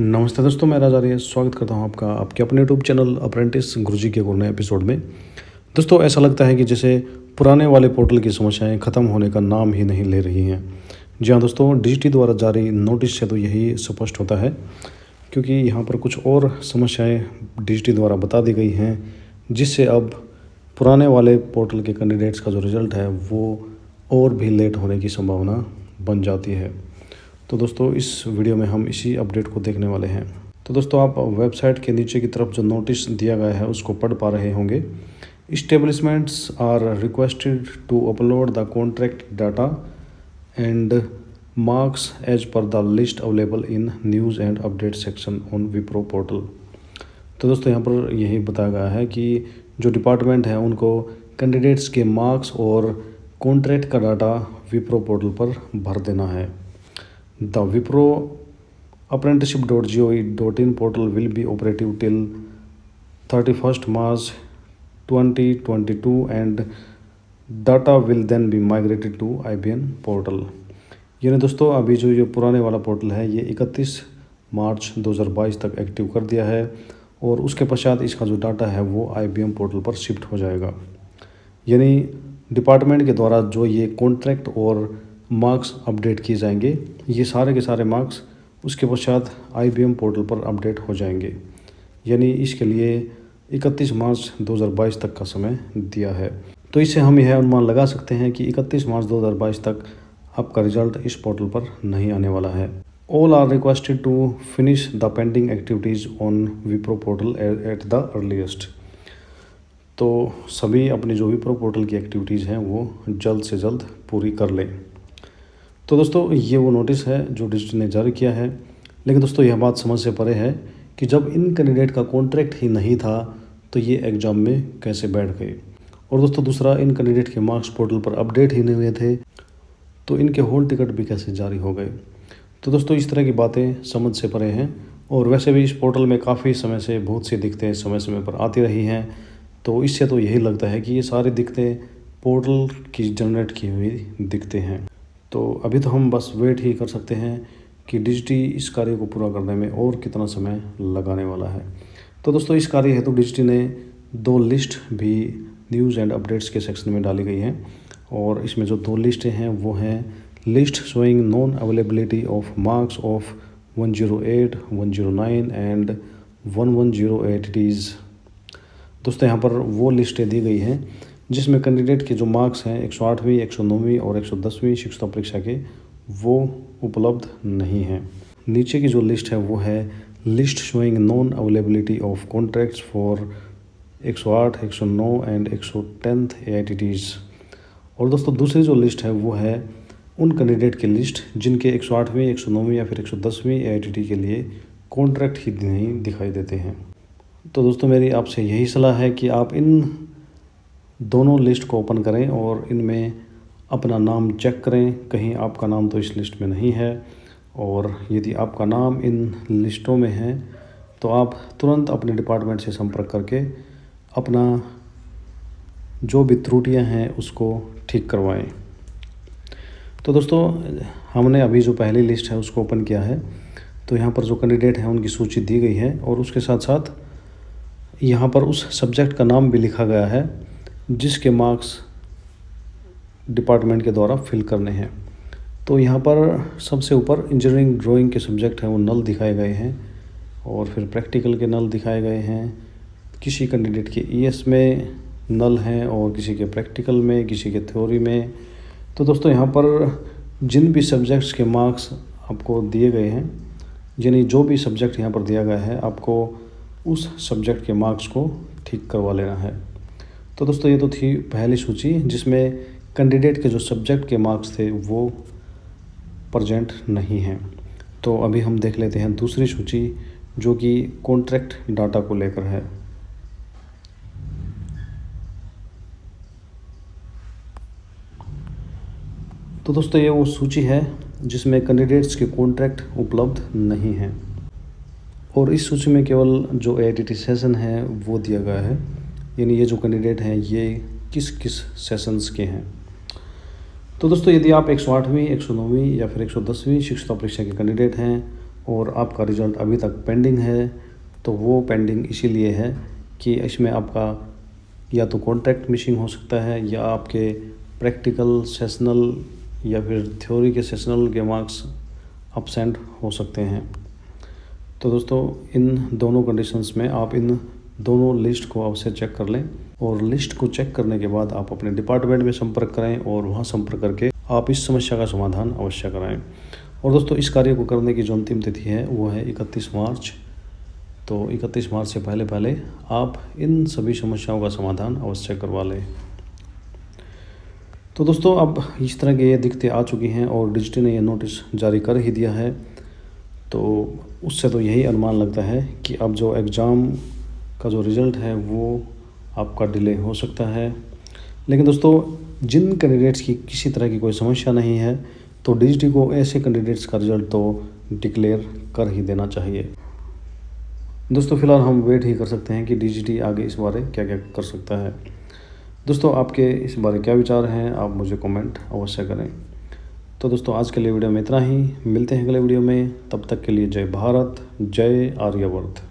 नमस्ते दोस्तों, मैं राज आर्य स्वागत करता हूं आपका आपके अपने यूट्यूब चैनल अप्रेंटिस गुरुजी के नए एपिसोड में। दोस्तों, ऐसा लगता है कि जैसे पुराने वाले पोर्टल की समस्याएं ख़त्म होने का नाम ही नहीं ले रही हैं। जी हाँ दोस्तों, डीजीटी द्वारा जारी नोटिस से तो यही स्पष्ट होता है, क्योंकि यहाँ पर कुछ और समस्याएं डीजीटी द्वारा बता दी गई हैं, जिससे अब पुराने वाले पोर्टल के कैंडिडेट्स का जो रिज़ल्ट है वो और भी लेट होने की संभावना बन जाती है। तो दोस्तों, इस वीडियो में हम इसी अपडेट को देखने वाले हैं। तो दोस्तों, आप वेबसाइट के नीचे की तरफ जो नोटिस दिया गया है उसको पढ़ पा रहे होंगे। Establishments are requested to upload the contract data and marks as per the list available in news and update section on Wipro portal. तो दोस्तों, यहाँ पर यही बताया गया है कि जो डिपार्टमेंट है उनको कैंडिडेट्स के मार्क्स और कॉन्ट्रैक्ट का डाटा विप्रो पोर्टल पर भर देना है। The Wipro apprenticeship.gov.in portal will be operative till 31st March 2022 and data will then be migrated to IBM portal। यानी दोस्तों, अभी जो ये पुराने वाला पोर्टल है ये 31 मार्च 2022 तक एक्टिव कर दिया है और उसके पश्चात इसका जो डाटा है वो IBM पोर्टल पर शिफ्ट हो जाएगा। यानी डिपार्टमेंट के द्वारा जो ये कॉन्ट्रैक्ट और मार्क्स अपडेट किए जाएंगे, ये सारे के सारे मार्क्स उसके पश्चात IBM पोर्टल पर अपडेट हो जाएंगे। यानी इसके लिए 31 मार्च 2022 तक का समय दिया है। तो इससे हम यह अनुमान लगा सकते हैं कि 31 मार्च 2022 तक आपका रिजल्ट इस पोर्टल पर नहीं आने वाला है। All are requested to finish the pending activities on Wipro portal at the earliest. तो सभी अपनी जो विप्रो पोर्टल की एक्टिविटीज़ हैं वो जल्द से जल्द पूरी कर लें। तो दोस्तों, ये वो नोटिस है जो डीजीटी ने जारी किया है। लेकिन दोस्तों, यह बात समझ से परे है कि जब इन कैंडिडेट का कॉन्ट्रैक्ट ही नहीं था तो ये एग्ज़ाम में कैसे बैठ गए। और दोस्तों, दूसरा, इन कैंडिडेट के मार्क्स पोर्टल पर अपडेट ही नहीं हुए थे तो इनके हॉल टिकट भी कैसे जारी हो गए। तो दोस्तों, इस तरह की बातें समझ से परे हैं। और वैसे भी इस पोर्टल में काफ़ी समय से बहुत सी दिक्कतें समय समय पर आती रही हैं, तो इससे तो यही लगता है कि ये सारी दिक्कतें पोर्टल की जनरेट की हुई दिक्कतें हैं। तो अभी तो हम बस वेट ही कर सकते हैं कि डीजीटी इस कार्य को पूरा करने में और कितना समय लगाने वाला है। तो दोस्तों, इस कार्य हेतु डीजीटी ने 2 लिस्ट भी न्यूज़ एंड अपडेट्स के सेक्शन में डाली गई हैं। और इसमें जो 2 लिस्टें हैं वो हैं list showing non availability of marks of 108, 109 and 1108 दोस्तों, यहाँ पर वो लिस्टें दी गई हैं जिसमें कैंडिडेट के जो मार्क्स हैं 108वीं, 109वीं और 110वीं शिक्षता परीक्षा के वो उपलब्ध नहीं हैं। नीचे की जो लिस्ट है वो है list showing non availability of contracts for 108, 109 and 110 AITTs। और दोस्तों, दूसरी जो लिस्ट है वो है उन कैंडिडेट की लिस्ट जिनके 108वीं, 109वीं या फिर 110वीं AITT के लिए कॉन्ट्रैक्ट ही नहीं दिखाई देते हैं। तो दोस्तों, मेरी आपसे यही सलाह है कि आप इन दोनों लिस्ट को ओपन करें और इनमें अपना नाम चेक करें। कहीं आपका नाम तो इस लिस्ट में नहीं है, और यदि आपका नाम इन लिस्टों में है तो आप तुरंत अपने डिपार्टमेंट से संपर्क करके अपना जो भी त्रुटियां हैं उसको ठीक करवाएं। तो दोस्तों, हमने अभी जो पहली लिस्ट है उसको ओपन किया है। तो यहाँ पर जो कैंडिडेट हैं उनकी सूची दी गई है और उसके साथ साथ यहाँ पर उस सब्जेक्ट का नाम भी लिखा गया है जिसके मार्क्स डिपार्टमेंट के द्वारा फिल करने हैं। तो यहाँ पर सबसे ऊपर इंजीनियरिंग ड्राइंग के सब्जेक्ट हैं वो नल दिखाए गए हैं, और फिर प्रैक्टिकल के नल दिखाए गए हैं। किसी कैंडिडेट के ES में नल हैं और किसी के प्रैक्टिकल में, किसी के थ्योरी में। तो दोस्तों, यहाँ पर जिन भी सब्जेक्ट्स के मार्क्स आपको दिए गए हैं, यानी जो भी सब्जेक्ट यहाँ पर दिया गया है, आपको उस सब्जेक्ट के मार्क्स को ठीक करवा लेना है। तो दोस्तों, ये तो थी पहली सूची जिसमें कैंडिडेट के जो सब्जेक्ट के मार्क्स थे वो प्रेजेंट नहीं हैं। तो अभी हम देख लेते हैं दूसरी सूची जो कि कॉन्ट्रैक्ट डाटा को लेकर है। तो दोस्तों, ये वो सूची है जिसमें कैंडिडेट्स के कॉन्ट्रैक्ट उपलब्ध नहीं हैं, और इस सूची में केवल जो AITT सेशन है वो दिया गया है। यानी ये जो कैंडिडेट हैं ये किस किस सेशंस के हैं। तो दोस्तों, यदि आप 108वीं, 109वीं या फिर 110वीं शिक्षता परीक्षा के कैंडिडेट हैं और आपका रिज़ल्ट अभी तक पेंडिंग है, तो वो पेंडिंग इसीलिए है कि इसमें आपका या तो कॉन्ट्रैक्ट मिसिंग हो सकता है या आपके प्रैक्टिकल सेशनल या फिर थ्योरी के सेशनल के मार्क्स अब्सेंट हो सकते हैं। तो दोस्तों इन दोनों कंडीशंस में आप इन दोनों लिस्ट को अवश्य चेक कर लें और लिस्ट को चेक करने के बाद आप अपने डिपार्टमेंट में संपर्क करें और वहां संपर्क करके आप इस समस्या का समाधान अवश्य कराएं। और दोस्तों इस कार्य को करने की जो अंतिम तिथि है वो है 31 मार्च। तो 31 मार्च से पहले पहले आप इन सभी समस्याओं का समाधान अवश्य करवा लें। तो दोस्तों अब इस तरह की ये दिक्कतें आ चुकी हैं और डिजिटी ने यह नोटिस जारी कर ही दिया है, तो उससे तो यही अनुमान लगता है कि अब जो एग्ज़ाम का जो रिज़ल्ट है वो आपका डिले हो सकता है। लेकिन दोस्तों जिन कैंडिडेट्स की किसी तरह की कोई समस्या नहीं है, तो डिजिटी को ऐसे कैंडिडेट्स का रिज़ल्ट तो डिक्लेयर कर ही देना चाहिए। दोस्तों फ़िलहाल हम वेट ही कर सकते हैं कि डिजिटी आगे इस बारे क्या क्या कर सकता है। दोस्तों आपके इस बारे क्या विचार हैं, आप मुझे कमेंट अवश्य करें। तो दोस्तों आज के लिए वीडियो में इतना ही, मिलते हैं अगले वीडियो में, तब तक के लिए जय भारत, जय आर्यवर्त।